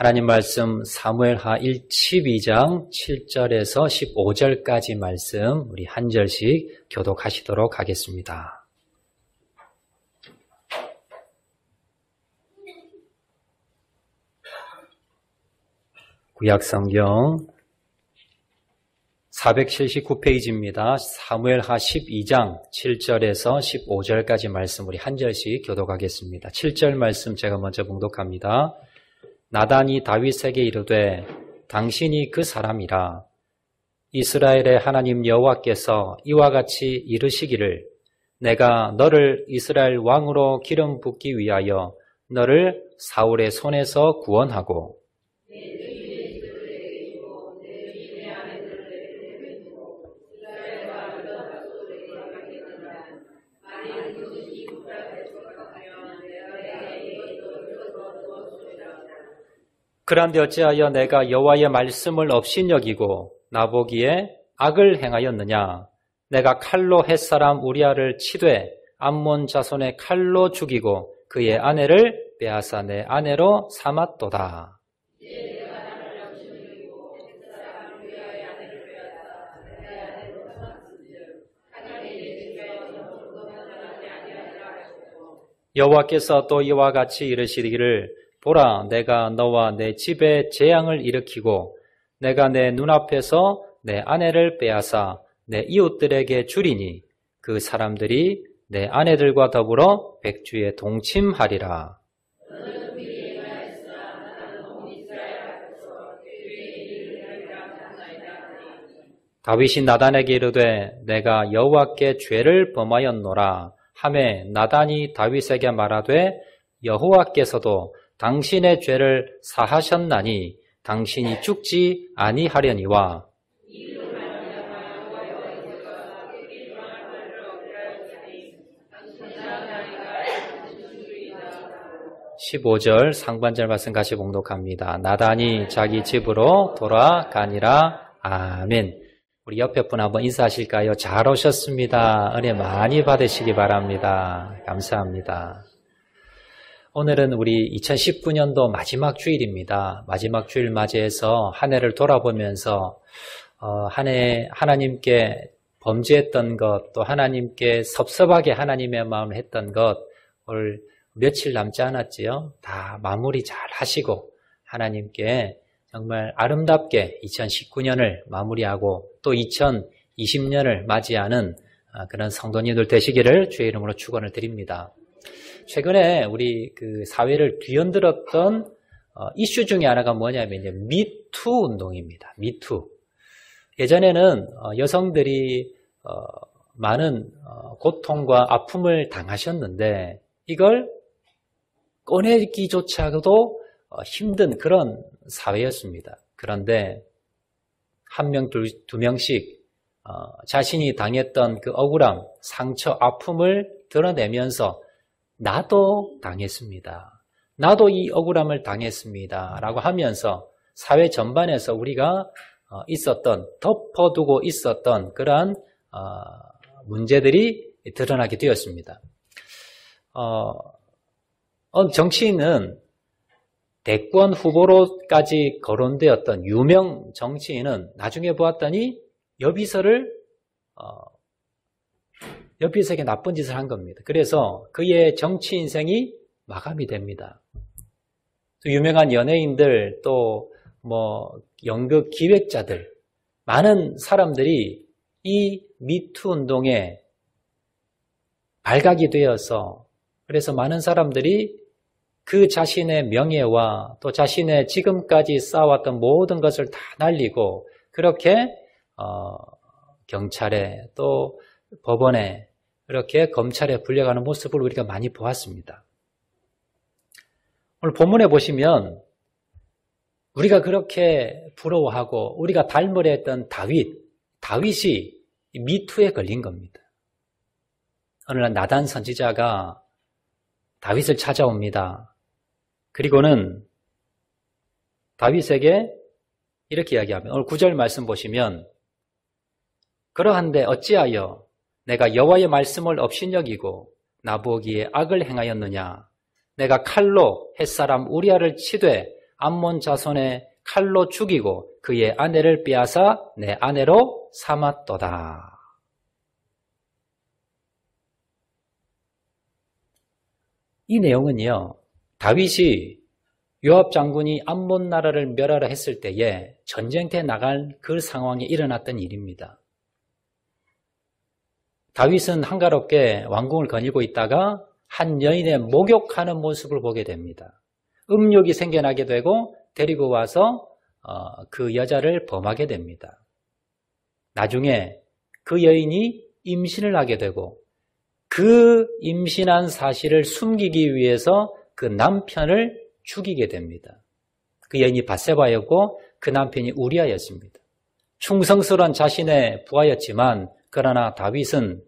하나님 말씀 사무엘하 12장 7절에서 15절까지 말씀 우리 한 절씩 교독하시도록 하겠습니다. 구약성경 479페이지입니다. 사무엘하 12장 7절에서 15절까지 말씀 우리 한 절씩 교독하겠습니다. 7절 말씀 제가 먼저 봉독합니다. 나단이 다윗에게 이르되 당신이 그 사람이라. 이스라엘의 하나님 여호와께서 이와 같이 이르시기를 내가 너를 이스라엘 왕으로 기름 붓기 위하여 너를 사울의 손에서 구원하고 그런데 어찌하여 내가 여호와의 말씀을 업신여기고 나보기에 악을 행하였느냐? 내가 칼로 햇사람 우리아를 치되 암몬 자손의 칼로 죽이고 그의 아내를 빼앗아 내 아내로 삼았도다. 여호와께서 또 이와 같이 이르시기를 보라, 내가 너와 내 집에 재앙을 일으키고 내가 내 눈앞에서 내 아내를 빼앗아 내 이웃들에게 주리니 그 사람들이 내 아내들과 더불어 백주에 동침하리라. 다윗이 나단에게 이르되 내가 여호와께 죄를 범하였노라 하매 나단이 다윗에게 말하되 여호와께서도 당신의 죄를 사하셨나니 당신이 죽지 아니하려니와 15절 상반절 말씀 같이 봉독합니다. 나단이 자기 집으로 돌아가니라. 아멘. 우리 옆에 분 한번 인사하실까요? 잘 오셨습니다. 은혜 많이 받으시기 바랍니다. 감사합니다. 오늘은 우리 2019년도 마지막 주일입니다. 마지막 주일 맞이해서 한 해를 돌아보면서 한 해 하나님께 범죄했던 것, 또 하나님께 섭섭하게 하나님의 마음을 했던 것, 오늘 며칠 남지 않았지요? 다 마무리 잘 하시고 하나님께 정말 아름답게 2019년을 마무리하고 또 2020년을 맞이하는 그런 성도님들 되시기를 주의 이름으로 축원을 드립니다. 최근에 우리 그 사회를 뒤흔들었던 이슈 중에 하나가 뭐냐면 이제 미투 운동입니다. 미투. 예전에는 여성들이 많은 고통과 아픔을 당하셨는데 이걸 꺼내기조차도 힘든 그런 사회였습니다. 그런데 한 명, 두 명씩 자신이 당했던 그 억울함, 상처, 아픔을 드러내면서 나도 당했습니다. 나도 이 억울함을 당했습니다. 라고 하면서 사회 전반에서 우리가 덮어두고 있었던 그러한 문제들이 드러나게 되었습니다. 정치인은 대권 후보로까지 거론되었던 유명 정치인은 나중에 보았더니 여비석에 나쁜 짓을 한 겁니다. 그래서 그의 정치 인생이 마감이 됩니다. 또 유명한 연예인들, 또 연극 기획자들, 많은 사람들이 이 미투 운동에 발각이 되어서 그래서 많은 사람들이 그 자신의 명예와 또 자신의 지금까지 쌓아왔던 모든 것을 다 날리고 그렇게 경찰에 또 법원에 그렇게 검찰에 불려가는 모습을 우리가 많이 보았습니다. 오늘 본문에 보시면 우리가 그렇게 부러워하고 우리가 닮으려 했던 다윗이 미투에 걸린 겁니다. 어느 날 나단 선지자가 다윗을 찾아옵니다. 그리고는 다윗에게 이렇게 이야기하면 오늘 9절 말씀 보시면 그러한데 어찌하여 내가 여호와의 말씀을 업신여기고 나보기에 악을 행하였느냐? 내가 칼로 햇사람 우리아를 치되 암몬 자손의 칼로 죽이고 그의 아내를 빼앗아 내 아내로 삼았도다. 이 내용은요, 다윗이 요압 장군이 암몬 나라를 멸하라 했을 때에 전쟁터에 나갈 그 상황에 일어났던 일입니다. 다윗은 한가롭게 왕궁을 거닐고 있다가 한 여인의 목욕하는 모습을 보게 됩니다. 음욕이 생겨나게 되고 데리고 와서 그 여자를 범하게 됩니다. 나중에 그 여인이 임신을 하게 되고 그 임신한 사실을 숨기기 위해서 그 남편을 죽이게 됩니다. 그 여인이 밧세바였고 그 남편이 우리아였습니다. 충성스러운 자신의 부하였지만 그러나 다윗은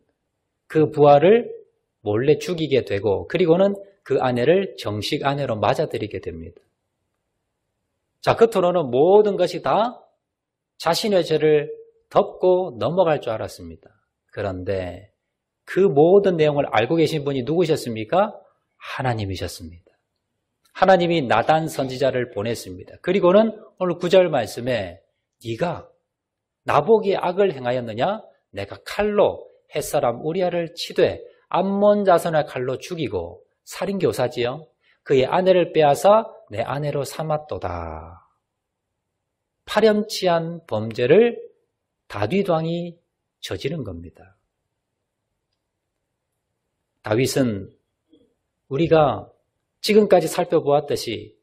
그 부하를 몰래 죽이게 되고 그리고는 그 아내를 정식 아내로 맞아들이게 됩니다. 자, 겉으로는 모든 것이 다 자신의 죄를 덮고 넘어갈 줄 알았습니다. 그런데 그 모든 내용을 알고 계신 분이 누구셨습니까? 하나님이셨습니다. 하나님이 나단 선지자를 보냈습니다. 그리고는 오늘 9절 말씀에 네가 나보기에 악을 행하였느냐? 내가 칼로 햇사람 우리아를 치되 암몬 자손의 칼로 죽이고 살인교사지요. 그의 아내를 빼앗아 내 아내로 삼았도다. 파렴치한 범죄를 다윗 왕이 저지른 겁니다. 다윗은 우리가 지금까지 살펴보았듯이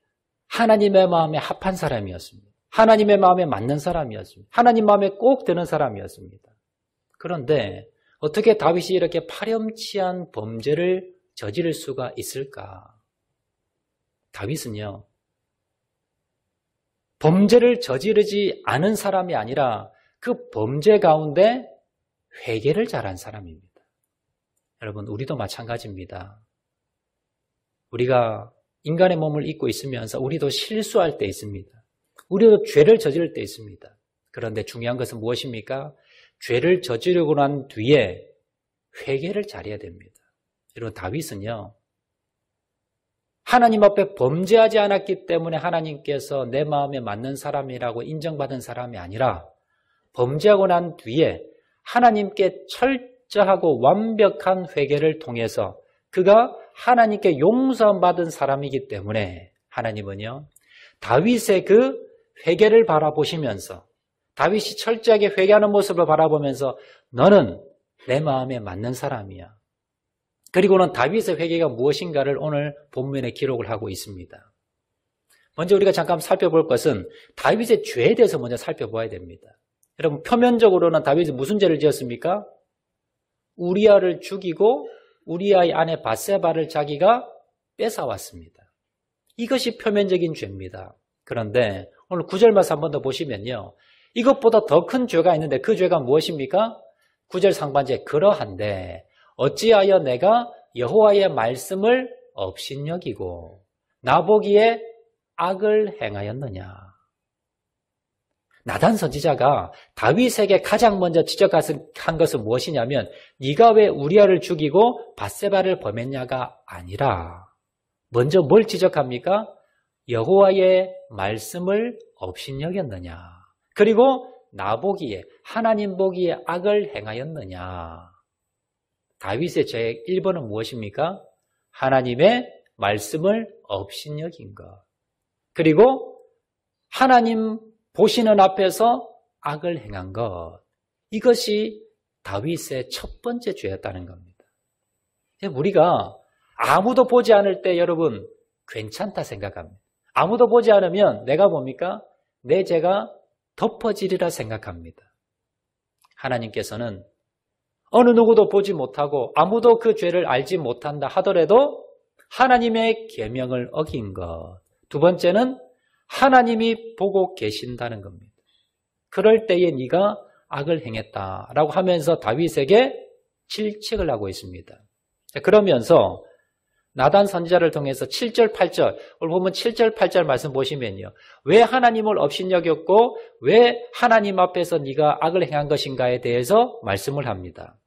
하나님의 마음에 합한 사람이었습니다. 하나님의 마음에 맞는 사람이었습니다. 하나님 마음에 꼭 드는 사람이었습니다. 그런데 어떻게 다윗이 이렇게 파렴치한 범죄를 저지를 수가 있을까? 다윗은요, 범죄를 저지르지 않은 사람이 아니라 그 범죄 가운데 회개를 잘한 사람입니다. 여러분, 우리도 마찬가지입니다. 우리가 인간의 몸을 입고 있으면서 우리도 실수할 때 있습니다. 우리도 죄를 저지를 때 있습니다. 그런데 중요한 것은 무엇입니까? 죄를 저지르고 난 뒤에 회개를 잘해야 됩니다. 여러분, 다윗은요, 하나님 앞에 범죄하지 않았기 때문에 하나님께서 내 마음에 맞는 사람이라고 인정받은 사람이 아니라 범죄하고 난 뒤에 하나님께 철저하고 완벽한 회개를 통해서 그가 하나님께 용서받은 사람이기 때문에 하나님은요, 다윗의 그 회개를 바라보시면서 다윗이 철저하게 회개하는 모습을 바라보면서 너는 내 마음에 맞는 사람이야. 그리고는 다윗의 회개가 무엇인가를 오늘 본문에 기록을 하고 있습니다. 먼저 우리가 잠깐 살펴볼 것은 다윗의 죄에 대해서 먼저 살펴봐야 됩니다. 여러분, 표면적으로는 다윗이 무슨 죄를 지었습니까? 우리아를 죽이고 우리아의 아내 밧세바를 자기가 뺏어왔습니다. 이것이 표면적인 죄입니다. 그런데 오늘 9절 말씀 한 번 더 보시면요, 이것보다 더 큰 죄가 있는데 그 죄가 무엇입니까? 9절 상반절에 그러한데 어찌하여 내가 여호와의 말씀을 업신여기고 나보기에 악을 행하였느냐. 나단 선지자가 다윗에게 가장 먼저 지적한 것은 무엇이냐면 네가 왜 우리아를 죽이고 밧세바를 범했냐가 아니라 먼저 뭘 지적합니까? 여호와의 말씀을 업신여겼느냐. 그리고 나보기에 하나님 보기에 악을 행하였느냐. 다윗의 죄 1번은 무엇입니까? 하나님의 말씀을 업신여긴 것. 그리고 하나님 보시는 앞에서 악을 행한 것. 이것이 다윗의 첫 번째 죄였다는 겁니다. 우리가 아무도 보지 않을 때 여러분 괜찮다 생각합니다. 아무도 보지 않으면 내가 뭡니까? 내 죄가 덮어지리라 생각합니다. 하나님께서는 어느 누구도 보지 못하고 아무도 그 죄를 알지 못한다 하더라도 하나님의 계명을 어긴 것. 두 번째는 하나님이 보고 계신다는 겁니다. 그럴 때에 네가 악을 행했다라고 하면서 다윗에게 질책을 하고 있습니다. 그러면서 나단 선지자를 통해서 7절, 8절, 오늘 보면 7절, 8절 말씀 보시면요. 왜 하나님을 업신여겼고 왜 하나님 앞에서 네가 악을 행한 것인가에 대해서 말씀을 합니다.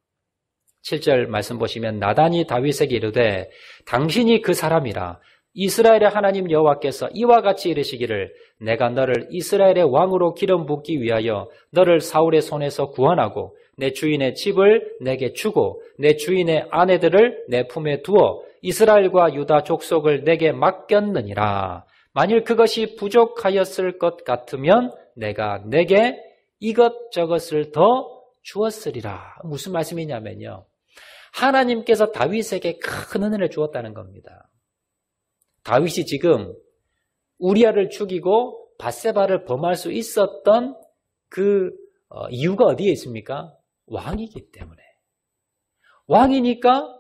7절 말씀 보시면 나단이 다윗에게 이르되 당신이 그 사람이라 이스라엘의 하나님 여호와께서 이와 같이 이르시기를 내가 너를 이스라엘의 왕으로 기름 붓기 위하여 너를 사울의 손에서 구원하고 내 주인의 집을 내게 주고 내 주인의 아내들을 내 품에 두어 이스라엘과 유다 족속을 내게 맡겼느니라. 만일 그것이 부족하였을 것 같으면 내가 내게 이것저것을 더 주었으리라. 무슨 말씀이냐면요, 하나님께서 다윗에게 큰 은혜를 주었다는 겁니다. 다윗이 지금 우리아를 죽이고 밧세바를 범할 수 있었던 그 이유가 어디에 있습니까? 왕이기 때문에. 왕이니까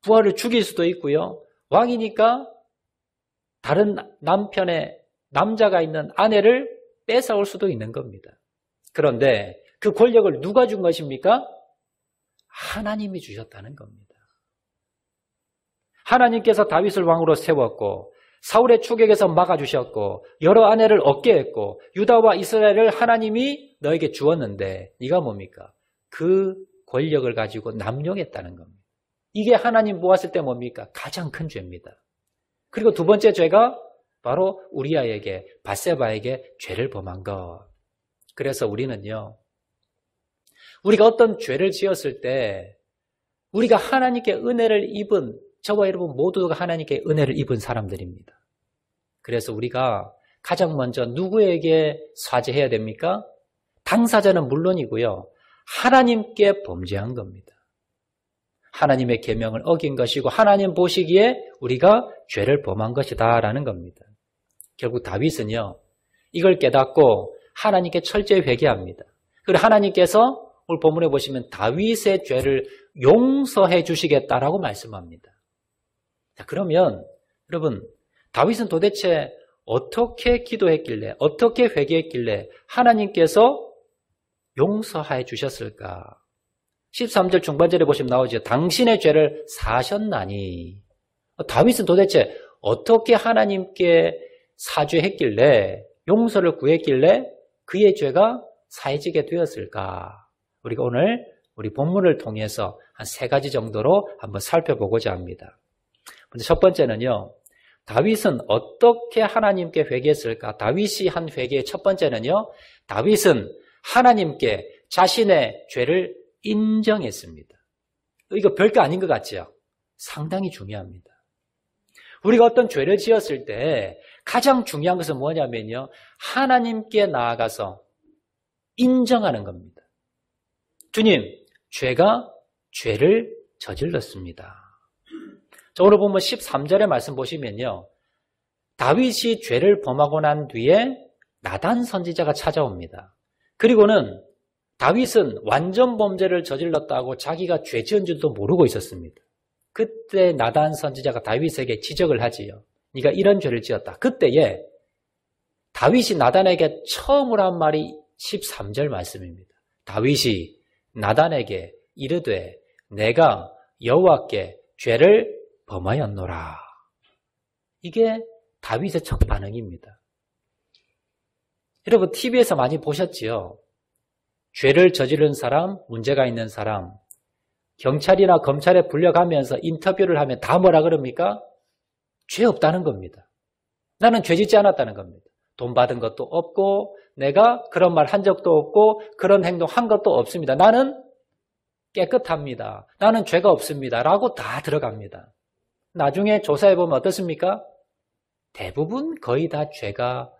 부하를 죽일 수도 있고요. 왕이니까 다른 남편의 남자가 있는 아내를 뺏어올 수도 있는 겁니다. 그런데 그 권력을 누가 준 것입니까? 하나님이 주셨다는 겁니다. 하나님께서 다윗을 왕으로 세웠고 사울의 추격에서 막아주셨고 여러 아내를 얻게 했고 유다와 이스라엘을 하나님이 너에게 주었는데 네가 뭡니까? 그 권력을 가지고 남용했다는 겁니다. 이게 하나님 보았을 때 뭡니까? 가장 큰 죄입니다. 그리고 두 번째 죄가 바로 우리아에게, 밧세바에게 죄를 범한 것. 그래서 우리는요, 우리가 어떤 죄를 지었을 때 우리가 하나님께 은혜를 입은, 저와 여러분 모두가 하나님께 은혜를 입은 사람들입니다. 그래서 우리가 가장 먼저 누구에게 사죄해야 됩니까? 당사자는 물론이고요, 하나님께 범죄한 겁니다. 하나님의 계명을 어긴 것이고 하나님 보시기에 우리가 죄를 범한 것이다라는 겁니다. 결국 다윗은요, 이걸 깨닫고 하나님께 철저히 회개합니다. 그리고 하나님께서 오늘 본문에 보시면 다윗의 죄를 용서해 주시겠다라고 말씀합니다. 자, 그러면 여러분, 다윗은 도대체 어떻게 기도했길래, 어떻게 회개했길래 하나님께서 용서해 주셨을까? 13절 중반절에 보시면 나오죠. 당신의 죄를 사하셨나니. 다윗은 도대체 어떻게 하나님께 사죄했길래, 용서를 구했길래 그의 죄가 사해지게 되었을까? 우리가 오늘 우리 본문을 통해서 한 3가지 정도로 한번 살펴보고자 합니다. 먼저 첫 번째는요, 다윗은 어떻게 하나님께 회개했을까? 다윗이 한 회개의 첫 번째는요, 다윗은 하나님께 자신의 죄를 인정했습니다. 이거 별거 아닌 것 같죠? 상당히 중요합니다. 우리가 어떤 죄를 지었을 때 가장 중요한 것은 뭐냐면요, 하나님께 나아가서 인정하는 겁니다. 주님, 제가 죄를 저질렀습니다. 자, 오늘 보면 13절의 말씀 보시면요, 다윗이 죄를 범하고 난 뒤에 나단 선지자가 찾아옵니다. 그리고는 다윗은 완전 범죄를 저질렀다고 자기가 죄 지은 줄도 모르고 있었습니다. 그때 나단 선지자가 다윗에게 지적을 하지요. 네가 이런 죄를 지었다. 그때에 다윗이 나단에게 처음으로 한 말이 13절 말씀입니다. 다윗이 나단에게 이르되 내가 여호와께 죄를 범하였노라. 이게 다윗의 첫 반응입니다. 여러분, TV에서 많이 보셨지요? 죄를 저지른 사람, 문제가 있는 사람, 경찰이나 검찰에 불려가면서 인터뷰를 하면 다 뭐라 그럽니까? 죄 없다는 겁니다. 나는 죄 짓지 않았다는 겁니다. 돈 받은 것도 없고 내가 그런 말 한 적도 없고 그런 행동 한 것도 없습니다. 나는 깨끗합니다. 나는 죄가 없습니다. 라고 다 들어갑니다. 나중에 조사해보면 어떻습니까? 대부분 거의 다 죄가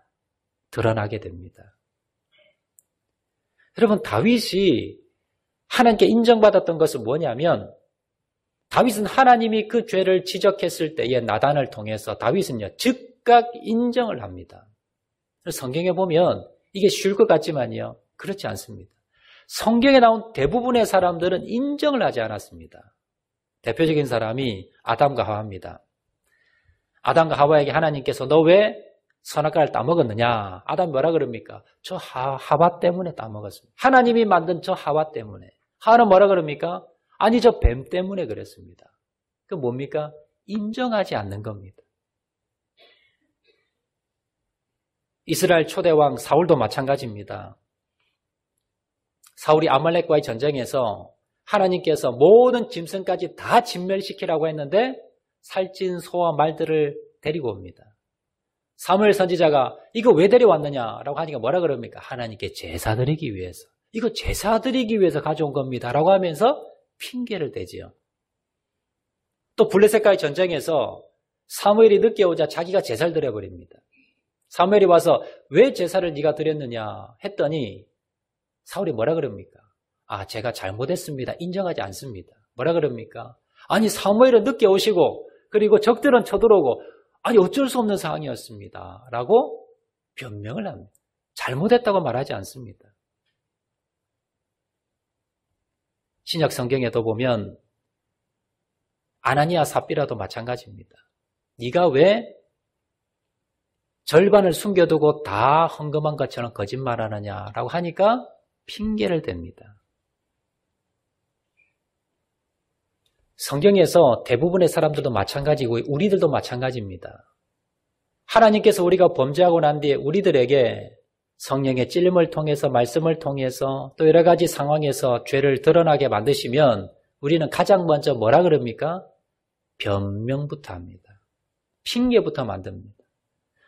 드러나게 됩니다. 여러분, 다윗이 하나님께 인정받았던 것은 뭐냐면, 다윗은 하나님이 그 죄를 지적했을 때의 나단을 통해서 다윗은요, 즉각 인정을 합니다. 성경에 보면 이게 쉬울 것 같지만요, 그렇지 않습니다. 성경에 나온 대부분의 사람들은 인정을 하지 않았습니다. 대표적인 사람이 아담과 하와입니다. 아담과 하와에게 하나님께서 너 왜 선악과를 따먹었느냐? 아담이 뭐라 그럽니까? 저 하와 때문에 따먹었습니다. 하나님이 만든 저 하와 때문에. 하와는 뭐라 그럽니까? 아니, 저 뱀 때문에 그랬습니다. 그 뭡니까? 인정하지 않는 겁니다. 이스라엘 초대왕 사울도 마찬가지입니다. 사울이 아말렉과의 전쟁에서 하나님께서 모든 짐승까지 다 진멸시키라고 했는데 살찐 소와 말들을 데리고 옵니다. 사무엘 선지자가 이거 왜 데려왔느냐라고 하니까 뭐라 그럽니까? 하나님께 제사 드리기 위해서. 이거 제사 드리기 위해서 가져온 겁니다. 라고 하면서 핑계를 대지요. 또 블레셋과의 전쟁에서 사무엘이 늦게 오자 자기가 제사를 드려버립니다. 사무엘이 와서 왜 제사를 네가 드렸느냐 했더니 사울이 뭐라 그럽니까? 제가 잘못했습니다. 인정하지 않습니다. 뭐라 그럽니까? 아니 사무엘은 늦게 오시고 그리고 적들은 쳐들어오고 어쩔 수 없는 상황이었습니다. 라고 변명을 합니다. 잘못했다고 말하지 않습니다. 신약 성경에도 보면 아나니아 삽비라도 마찬가지입니다. 네가 왜 절반을 숨겨두고 다 헌금한 것처럼 거짓말하느냐라고 하니까 핑계를 댑니다. 성경에서 대부분의 사람들도 마찬가지고 우리들도 마찬가지입니다. 하나님께서 우리가 범죄하고 난 뒤에 우리들에게 성령의 찔림을 통해서 말씀을 통해서 또 여러 가지 상황에서 죄를 드러나게 만드시면 우리는 가장 먼저 뭐라 그럽니까? 변명부터 합니다. 핑계부터 만듭니다.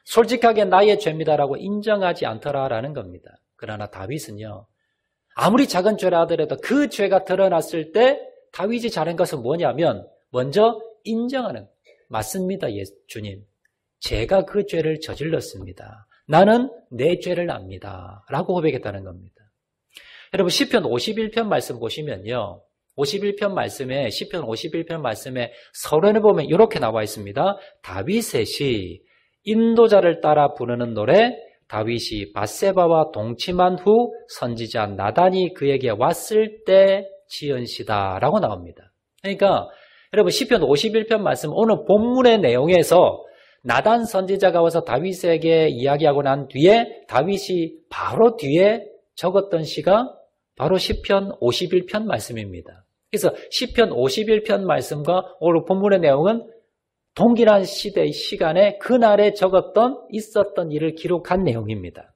솔직하게 나의 죄입니다라고 인정하지 않더라라는 겁니다. 그러나 다윗은요. 아무리 작은 죄라 하더라도 그 죄가 드러났을 때 다윗이 잘한 것은 뭐냐면 먼저 인정하는 맞습니다. 주님. 제가 그 죄를 저질렀습니다. 나는 내 죄를 압니다. 라고 고백했다는 겁니다. 여러분 시편 51편 말씀 보시면요. 51편 말씀에 시편 51편 말씀에 서론에 보면 이렇게 나와 있습니다. 다윗의 시 인도자를 따라 부르는 노래 다윗이 밧세바와 동침한 후 선지자 나단이 그에게 왔을 때 지은 시다라고 나옵니다. 그러니까 여러분 시편 51편 말씀 오늘 본문의 내용에서 나단 선지자가 와서 다윗에게 이야기하고 난 뒤에 다윗이 바로 뒤에 적었던 시가 바로 시편 51편 말씀입니다. 그래서 시편 51편 말씀과 오늘 본문의 내용은 동일한 시대의 시간에 그날에 있었던 일을 기록한 내용입니다.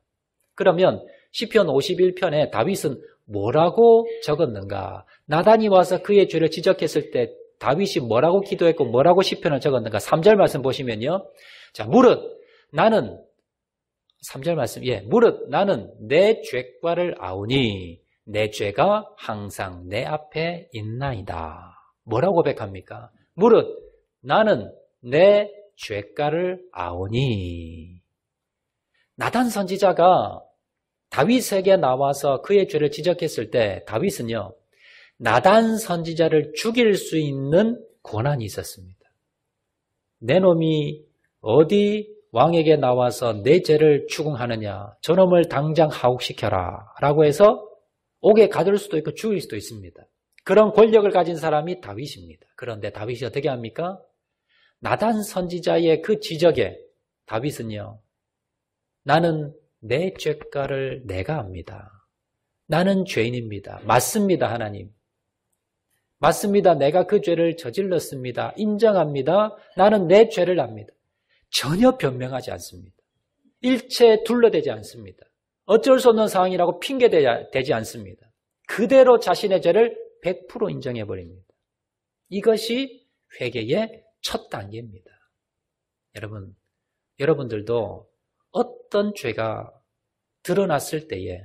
그러면 시편 51편에 다윗은 뭐라고 적었는가? 나단이 와서 그의 죄를 지적했을 때 다윗이 뭐라고 기도했고 뭐라고 시편을 적었는가? 3절 말씀 보시면요. 자, 무릇 나는 3절 말씀, 무릇 나는 내 죄과를 아우니 내 죄가 항상 내 앞에 있나이다. 뭐라고 고백합니까? 무릇 나는 내 죄가를 아오니. 나단 선지자가 다윗에게 나와서 그의 죄를 지적했을 때 다윗은요. 나단 선지자를 죽일 수 있는 권한이 있었습니다. 내 놈이 어디 왕에게 나와서 내 죄를 추궁하느냐. 저놈을 당장 하옥시켜라. 라고 해서 옥에 가둘 수도 있고 죽일 수도 있습니다. 그런 권력을 가진 사람이 다윗입니다. 그런데 다윗이 어떻게 합니까? 나단 선지자의 그 지적에 다윗은요. 나는 내 죄가를 내가 압니다. 나는 죄인입니다. 맞습니다, 하나님. 맞습니다. 내가 그 죄를 저질렀습니다. 인정합니다. 나는 내 죄를 압니다. 전혀 변명하지 않습니다. 일체에 둘러대지 않습니다. 어쩔 수 없는 상황이라고 핑계대지 않습니다. 그대로 자신의 죄를 100% 인정해버립니다. 이것이 회개의 첫 단계입니다. 여러분들도 어떤 죄가 드러났을 때에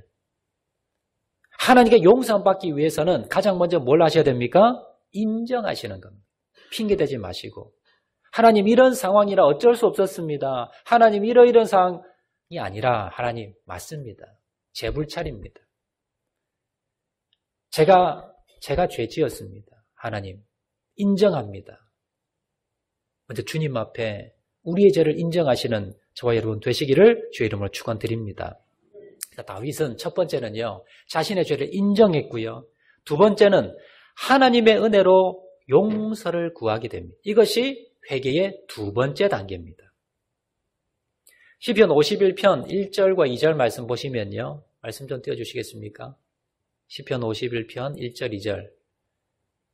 하나님께 용서받기 위해서는 가장 먼저 뭘 하셔야 됩니까? 인정하시는 겁니다. 핑계대지 마시고 하나님 이런 상황이라 어쩔 수 없었습니다. 하나님 이런 상황이 아니라 하나님 맞습니다. 제 불찰입니다. 제가 죄 지었습니다. 하나님 인정합니다. 먼저 주님 앞에 우리의 죄를 인정하시는 저와 여러분 되시기를 주의 이름으로 축원드립니다. 다윗은 첫 번째는요. 자신의 죄를 인정했고요. 두 번째는 하나님의 은혜로 용서를 구하게 됩니다. 이것이 회개의 두 번째 단계입니다. 시편 51편 1절과 2절 말씀 보시면요. 말씀 좀 띄워주시겠습니까? 시편 51편 1절 2절.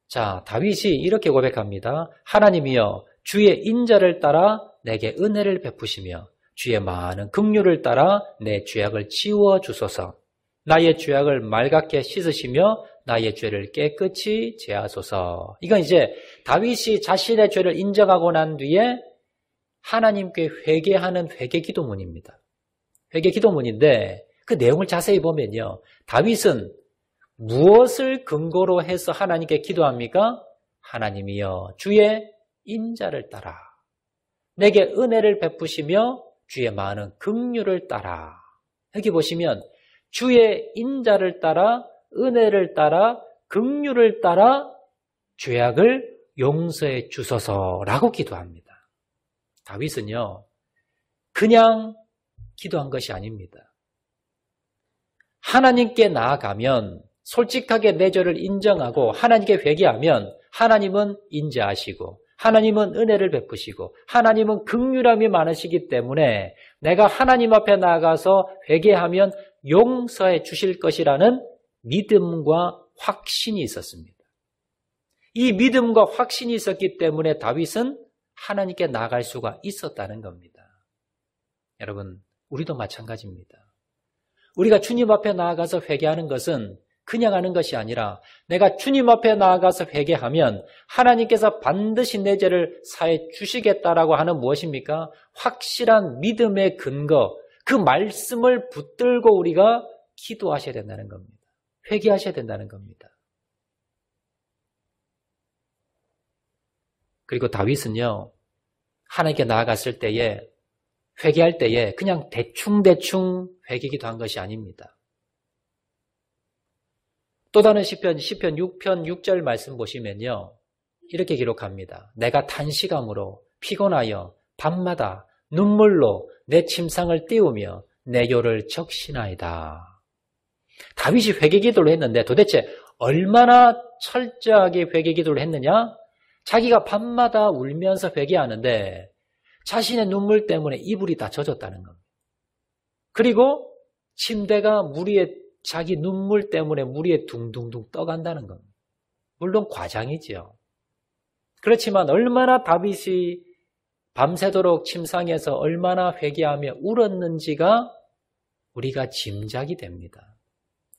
자, 다윗이 이렇게 고백합니다. 하나님이여 주의 인자를 따라 내게 은혜를 베푸시며 주의 많은 긍휼을 따라 내 죄악을 지워 주소서. 나의 죄악을 맑게 씻으시며 나의 죄를 깨끗이 제하소서. 이건 이제 다윗이 자신의 죄를 인정하고 난 뒤에 하나님께 회개하는 회개 기도문입니다. 회개 기도문인데 그 내용을 자세히 보면요. 다윗은 무엇을 근거로 해서 하나님께 기도합니까? 하나님이여 주의 인자를 따라 내게 은혜를 베푸시며 주의 많은 긍휼을 따라. 여기 보시면 주의 인자를 따라 은혜를 따라 긍휼을 따라 죄악을 용서해 주소서라고 기도합니다. 다윗은요, 그냥 기도한 것이 아닙니다. 하나님께 나아가면 솔직하게 내 죄를 인정하고 하나님께 회개하면 하나님은 인자하시고 하나님은 은혜를 베푸시고 하나님은 긍휼함이 많으시기 때문에 내가 하나님 앞에 나아가서 회개하면 용서해 주실 것이라는 믿음과 확신이 있었습니다. 이 믿음과 확신이 있었기 때문에 다윗은 하나님께 나아갈 수가 있었다는 겁니다. 여러분, 우리도 마찬가지입니다. 우리가 주님 앞에 나아가서 회개하는 것은 그냥 하는 것이 아니라 내가 주님 앞에 나아가서 회개하면 하나님께서 반드시 내 죄를 사해 주시겠다라고 하는 무엇입니까? 확실한 믿음의 근거, 그 말씀을 붙들고 우리가 기도하셔야 된다는 겁니다. 회개하셔야 된다는 겁니다. 그리고 다윗은요, 하나님께 나아갔을 때에 회개할 때에 그냥 대충 회개기도 한 것이 아닙니다. 또 다른 시편 6편 6절 말씀 보시면요, 이렇게 기록합니다. 내가 탄식함으로 피곤하여 밤마다 눈물로 내 침상을 띄우며 내 요를 적시나이다. 다윗이 회개기도를 했는데 도대체 얼마나 철저하게 회개기도를 했느냐? 자기가 밤마다 울면서 회개하는데 자신의 눈물 때문에 이불이 다 젖었다는 겁니다. 그리고 침대가 물 위에 자기 눈물 때문에 물 위에 둥둥둥 떠간다는 겁니다. 물론 과장이지요. 그렇지만 얼마나 다윗이 밤새도록 침상에서 얼마나 회개하며 울었는지가 우리가 짐작이 됩니다.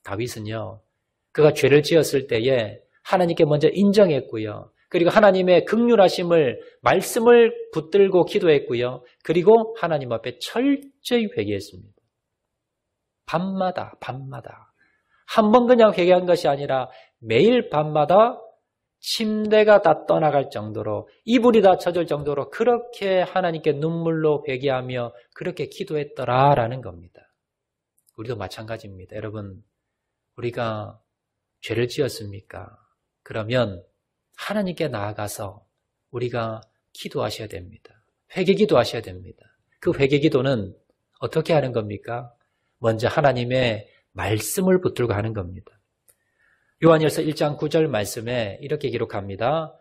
다윗은요, 그가 죄를 지었을 때에 하나님께 먼저 인정했고요. 그리고 하나님의 긍휼하심을 말씀을 붙들고 기도했고요. 그리고 하나님 앞에 철저히 회개했습니다. 밤마다 한 번 그냥 회개한 것이 아니라 매일 밤마다 침대가 다 떠나갈 정도로 이불이 다 젖을 정도로 그렇게 하나님께 눈물로 회개하며 그렇게 기도했더라라는 겁니다. 우리도 마찬가지입니다. 여러분, 우리가 죄를 지었습니까? 그러면 하나님께 나아가서 우리가 기도하셔야 됩니다. 회개기도 하셔야 됩니다. 그 회개기도는 어떻게 하는 겁니까? 먼저 하나님의 말씀을 붙들고 하는 겁니다. 요한일서 1장 9절 말씀에 이렇게 기록합니다.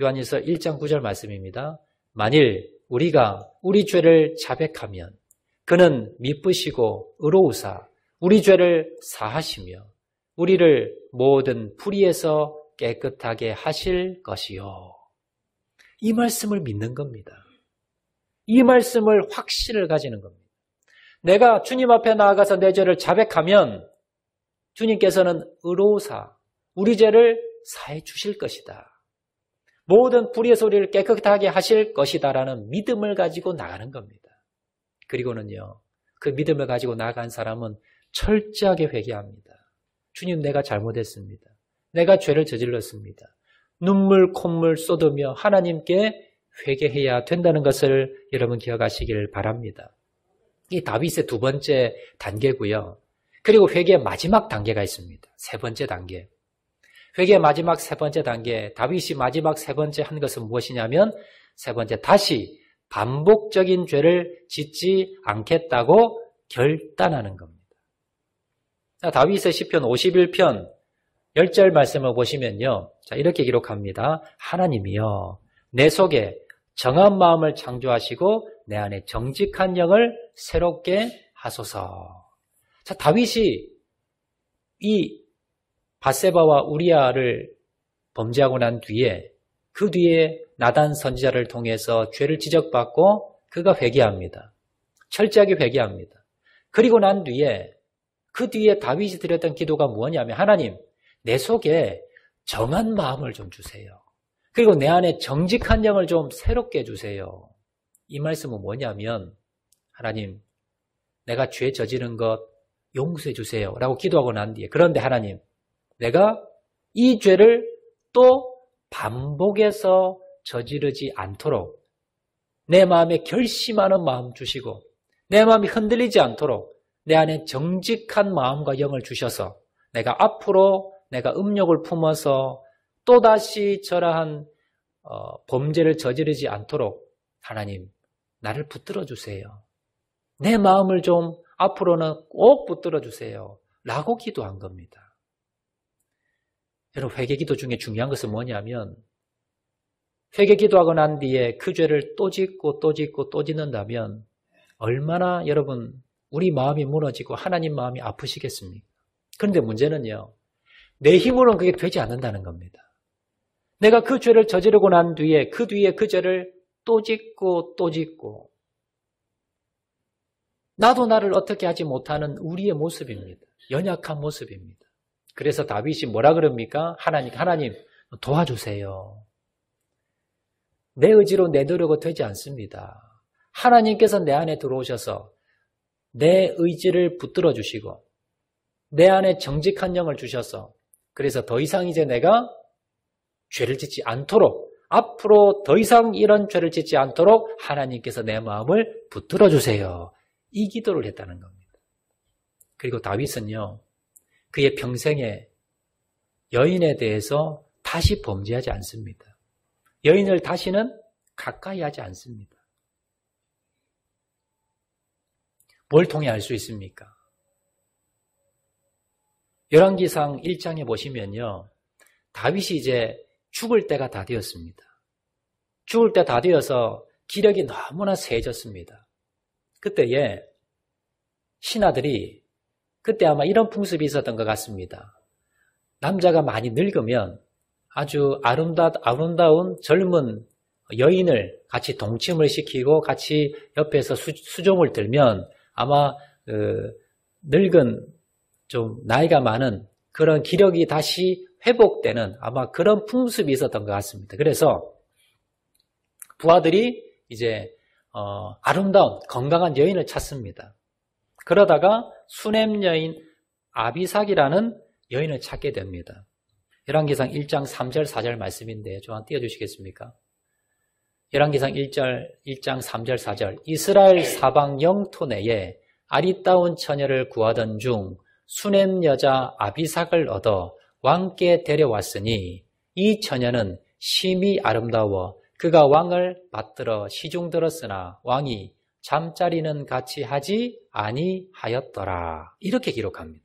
요한일서 1장 9절 말씀입니다. 만일 우리가 우리 죄를 자백하면 그는 미쁘시고 의로우사 우리 죄를 사하시며 우리를 모든 불의에서 깨끗하게 하실 것이요. 이 말씀을 믿는 겁니다. 이 말씀을 확신을 가지는 겁니다. 내가 주님 앞에 나아가서 내 죄를 자백하면 주님께서는 의로우사 우리 죄를 사해 주실 것이다. 모든 불의에서 우리를 깨끗하게 하실 것이다라는 믿음을 가지고 나가는 겁니다. 그리고는요, 그 믿음을 가지고 나간 사람은 철저하게 회개합니다. 주님, 내가 잘못했습니다. 내가 죄를 저질렀습니다. 눈물 콧물 쏟으며 하나님께 회개해야 된다는 것을 여러분 기억하시길 바랍니다. 이 다윗의 두 번째 단계고요. 그리고 회개의 마지막 단계가 있습니다. 세 번째 단계. 회개의 마지막 세 번째 단계, 다윗이 마지막 세 번째 한 것은 무엇이냐면 세 번째, 다시 반복적인 죄를 짓지 않겠다고 결단하는 겁니다. 자, 다윗의 시편 51편 10절 말씀을 보시면요. 자, 이렇게 기록합니다. 하나님이여 내 속에 정한 마음을 창조하시고 내 안에 정직한 영을 새롭게 하소서. 자, 다윗이 이 밧세바와 우리아를 범죄하고 난 뒤에 그 뒤에 나단 선지자를 통해서 죄를 지적받고 그가 회개합니다. 철저하게 회개합니다. 그리고 난 뒤에 그 뒤에 다윗이 드렸던 기도가 뭐냐면 하나님, 내 속에 정한 마음을 좀 주세요. 그리고 내 안에 정직한 영을 좀 새롭게 해주세요. 이 말씀은 뭐냐면 하나님 내가 죄 저지른 것 용서해 주세요 라고 기도하고 난 뒤에 그런데 하나님 내가 이 죄를 또 반복해서 저지르지 않도록 내 마음에 결심하는 마음 주시고 내 마음이 흔들리지 않도록 내 안에 정직한 마음과 영을 주셔서 내가 앞으로 내가 음욕을 품어서 또다시 저러한 범죄를 저지르지 않도록 하나님 나를 붙들어 주세요. 내 마음을 좀 앞으로는 꼭 붙들어 주세요 라고 기도한 겁니다. 여러분 회개기도 중에 중요한 것은 뭐냐면 회개기도하고 난 뒤에 그 죄를 또 짓고 또 짓고 또 짓는다면 얼마나 여러분 우리 마음이 무너지고 하나님 마음이 아프시겠습니까? 그런데 문제는요. 내 힘으로는 그게 되지 않는다는 겁니다. 내가 그 죄를 저지르고 난 뒤에 그 죄를 또 짓고 또 짓고 나도 나를 어떻게 하지 못하는 우리의 모습입니다. 연약한 모습입니다. 그래서 다윗이 뭐라 그럽니까? 하나님 도와주세요. 내 의지로 내 노력은 되지 않습니다. 하나님께서 내 안에 들어오셔서 내 의지를 붙들어 주시고 내 안에 정직한 영을 주셔서 그래서 더 이상 이제 내가 죄를 짓지 않도록 앞으로 더 이상 이런 죄를 짓지 않도록 하나님께서 내 마음을 붙들어 주세요. 이 기도를 했다는 겁니다. 그리고 다윗은요. 그의 평생에 여인에 대해서 다시 범죄하지 않습니다. 여인을 다시는 가까이 하지 않습니다. 뭘 통해 알 수 있습니까? 열왕기상 1장에 보시면요. 다윗이 이제 죽을 때가 다 되었습니다. 죽을 때 다 되어서 기력이 너무나 세졌습니다. 그때에 신하들이 그때 아마 이런 풍습이 있었던 것 같습니다. 남자가 많이 늙으면 아주 아름다운 젊은 여인을 같이 동침을 시키고 같이 옆에서 수종을 들면 아마 늙은 좀 나이가 많은 그런 기력이 다시 회복되는 아마 그런 풍습이 있었던 것 같습니다. 그래서 부하들이 이제 아름다운 건강한 여인을 찾습니다. 그러다가 수넴 여인 아비삭이라는 여인을 찾게 됩니다. 열왕기상 1장 3절 4절 말씀인데 좀 한번 띄워주시겠습니까? 열왕기상 1장 3절 4절 이스라엘 사방 영토 내에 아리따운 처녀를 구하던 중 수넴 여자 아비삭을 얻어 왕께 데려왔으니 이 처녀는 심히 아름다워 그가 왕을 받들어 시중 들었으나 왕이 잠자리는 같이 하지 아니하였더라. 이렇게 기록합니다.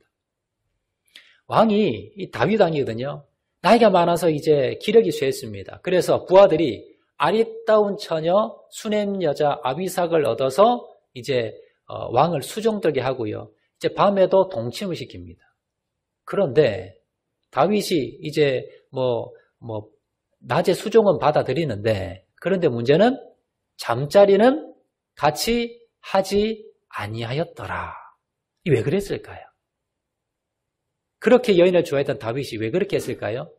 왕이 이 다윗 왕이거든요. 나이가 많아서 이제 기력이 쇠했습니다. 그래서 부하들이 아리따운 처녀 수넴 여자 아비삭을 얻어서 이제 왕을 수종들게 하고요. 이제 밤에도 동침을 시킵니다. 그런데 다윗이 이제 낮에 수종은 받아들이는데 그런데 문제는 잠자리는 같이 하지 아니하였더라. 이 왜 그랬을까요? 그렇게 여인을 좋아했던 다윗이 왜 그렇게 했을까요?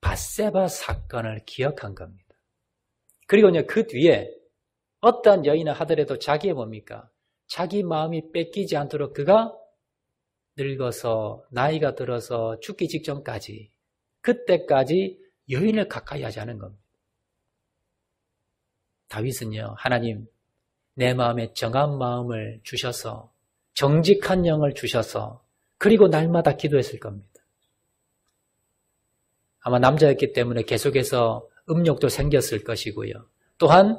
밧세바 사건을 기억한 겁니다. 그리고요 그 뒤에 어떠한 여인을 하더라도 자기의 뭡니까? 자기 마음이 뺏기지 않도록 그가 늙어서 나이가 들어서 죽기 직전까지 그때까지 여인을 가까이 하지 않은 겁니다. 다윗은요 하나님 내 마음에 정한 마음을 주셔서 정직한 영을 주셔서 그리고 날마다 기도했을 겁니다. 아마 남자였기 때문에 계속해서 음욕도 생겼을 것이고요. 또한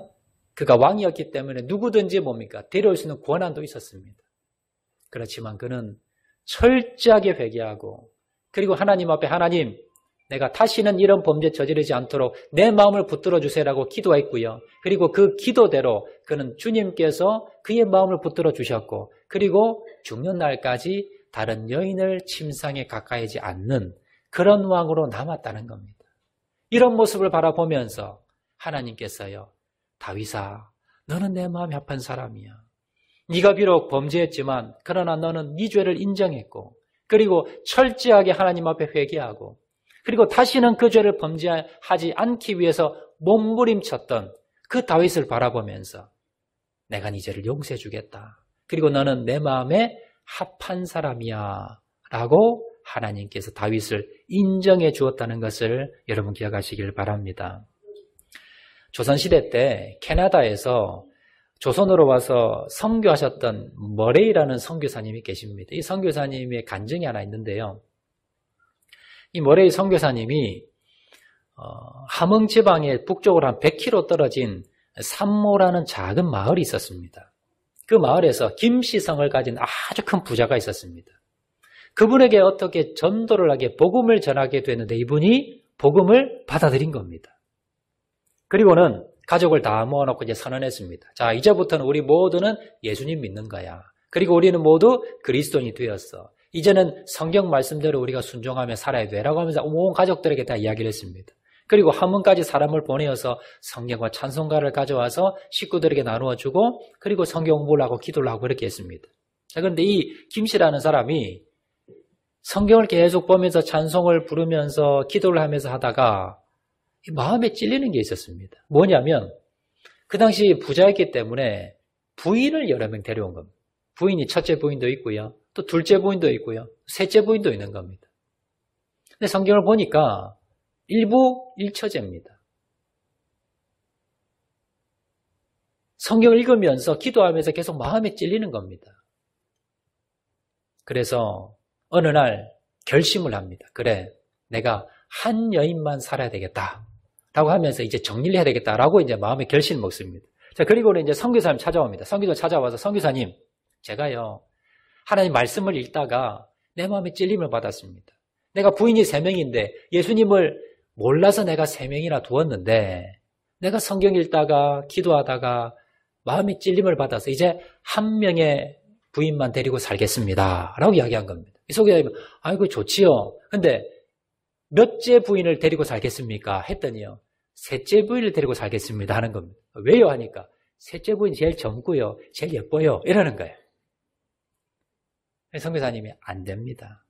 그가 왕이었기 때문에 누구든지 뭡니까? 데려올 수 있는 권한도 있었습니다. 그렇지만 그는 철저하게 회개하고 그리고 하나님 앞에 하나님 내가 다시는 이런 범죄 저지르지 않도록 내 마음을 붙들어 주세요라고 기도했고요. 그리고 그 기도대로 그는 주님께서 그의 마음을 붙들어 주셨고 그리고 죽는 날까지 다른 여인을 침상에 가까이 하지 않는 그런 왕으로 남았다는 겁니다. 이런 모습을 바라보면서 하나님께서요. 다윗아, 너는 내 마음이 아픈 사람이야. 네가 비록 범죄했지만 그러나 너는 네 죄를 인정했고 그리고 철저하게 하나님 앞에 회개하고 그리고 다시는 그 죄를 범죄하지 않기 위해서 몸부림쳤던 그 다윗을 바라보면서 내가 네 죄를 용서해 주겠다. 그리고 너는 내 마음에 합한 사람이야 라고 하나님께서 다윗을 인정해 주었다는 것을 여러분 기억하시길 바랍니다. 조선시대 때 캐나다에서 조선으로 와서 선교하셨던 머레이라는 선교사님이 계십니다. 이 선교사님의 간증이 하나 있는데요. 이 머레이 선교사님이 함흥 지방의 북쪽으로 한 100km 떨어진 삼모라는 작은 마을이 있었습니다. 그 마을에서 김씨성을 가진 아주 큰 부자가 있었습니다. 그분에게 어떻게 전도를 하게 복음을 전하게 되는데 이분이 복음을 받아들인 겁니다. 그리고는 가족을 다 모아놓고 이제 선언했습니다. 자, 이제부터는 우리 모두는 예수님 믿는 거야. 그리고 우리는 모두 그리스도인이 되었어. 이제는 성경 말씀대로 우리가 순종하며 살아야 돼. 라고 하면서 온 가족들에게 다 이야기를 했습니다. 그리고 함흥까지 사람을 보내어서 성경과 찬송가를 가져와서 식구들에게 나누어 주고 그리고 성경 공부를 하고 기도를 하고 그렇게 했습니다. 자, 그런데 이 김씨라는 사람이 성경을 계속 보면서 찬송을 부르면서 기도를 하면서 하다가 마음에 찔리는 게 있었습니다. 뭐냐면 그 당시 부자였기 때문에 부인을 여러 명 데려온 겁니다. 부인이 첫째 부인도 있고요. 또 둘째 부인도 있고요. 셋째 부인도 있는 겁니다. 근데 성경을 보니까 일부 일처제입니다. 성경을 읽으면서 기도하면서 계속 마음에 찔리는 겁니다. 그래서 어느 날 결심을 합니다. 그래, 내가 한 여인만 살아야 되겠다. 라고 하면서 이제 정리를 해야 되겠다라고 이제 마음에 결심을 먹습니다. 자, 그리고는 이제 선교사님 찾아옵니다. 선교사 찾아와서 선교사님, 제가요, 하나님 말씀을 읽다가 내 마음에 찔림을 받았습니다. 내가 부인이 3명인데 예수님을 몰라서 내가 3명이나 두었는데 내가 성경 읽다가 기도하다가 마음에 찔림을 받아서 이제 한 명의 부인만 데리고 살겠습니다. 라고 이야기한 겁니다. 이 선교사님은 아이고 좋지요. 근데 몇째 부인을 데리고 살겠습니까? 했더니요. 셋째 부인을 데리고 살겠습니다. 하는 겁니다. 왜요? 하니까 셋째 부인 제일 젊고요. 제일 예뻐요. 이러는 거예요. 선교사님이 안 됩니다.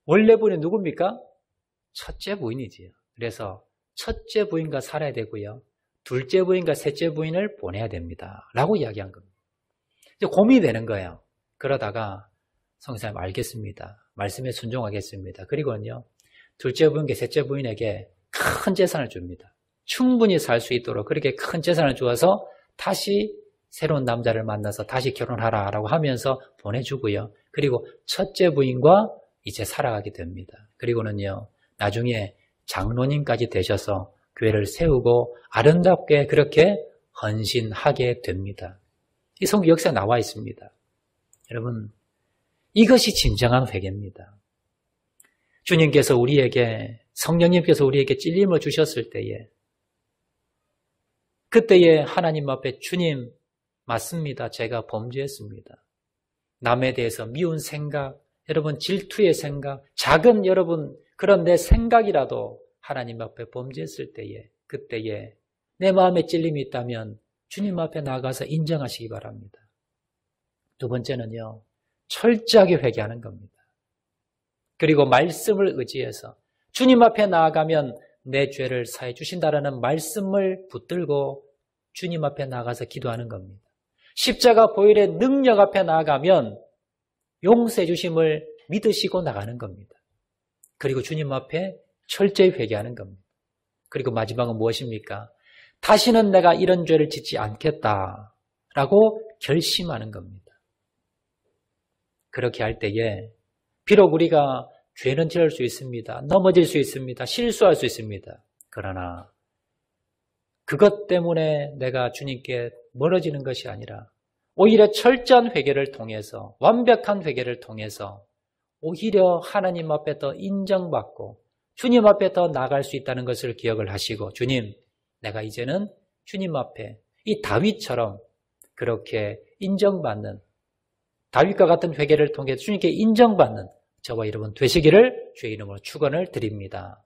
원래 부인은 누굽니까? 첫째 부인이지요. 그래서 첫째 부인과 살아야 되고요. 둘째 부인과 셋째 부인을 보내야 됩니다. 라고 이야기한 겁니다. 이제 고민이 되는 거예요. 그러다가 선교사님 알겠습니다. 말씀에 순종하겠습니다. 그리고는요. 둘째 부인과 셋째 부인에게 큰 재산을 줍니다. 충분히 살 수 있도록 그렇게 큰 재산을 주어서 다시 새로운 남자를 만나서 다시 결혼하라라고 하면서 보내주고요. 그리고 첫째 부인과 이제 살아가게 됩니다. 그리고는요, 나중에 장로님까지 되셔서 교회를 세우고 아름답게 그렇게 헌신하게 됩니다. 이 성경 역사에 나와 있습니다. 여러분, 이것이 진정한 회개입니다. 주님께서 우리에게, 성령님께서 우리에게 찔림을 주셨을 때에 그때에 하나님 앞에 주님, 맞습니다. 제가 범죄했습니다. 남에 대해서 미운 생각, 여러분 질투의 생각, 작은 여러분 그런 내 생각이라도 하나님 앞에 범죄했을 때에 그때에 내 마음에 찔림이 있다면 주님 앞에 나가서 인정하시기 바랍니다. 두 번째는요. 철저하게 회개하는 겁니다. 그리고 말씀을 의지해서 주님 앞에 나아가면 내 죄를 사해 주신다라는 말씀을 붙들고 주님 앞에 나가서 기도하는 겁니다. 십자가 보혈의 능력 앞에 나아가면 용서해 주심을 믿으시고 나가는 겁니다. 그리고 주님 앞에 철저히 회개하는 겁니다. 그리고 마지막은 무엇입니까? 다시는 내가 이런 죄를 짓지 않겠다라고 결심하는 겁니다. 그렇게 할 때에 비록 우리가 죄는 지을 수 있습니다. 넘어질 수 있습니다. 실수할 수 있습니다. 그러나 그것 때문에 내가 주님께 멀어지는 것이 아니라 오히려 철저한 회개를 통해서 완벽한 회개를 통해서 오히려 하나님 앞에 더 인정받고 주님 앞에 더 나아갈 수 있다는 것을 기억을 하시고 주님, 내가 이제는 주님 앞에 이 다윗처럼 그렇게 인정받는 다윗과 같은 회개를 통해 주님께 인정받는 저와 여러분 되시기를 주의 이름으로 축원을 드립니다.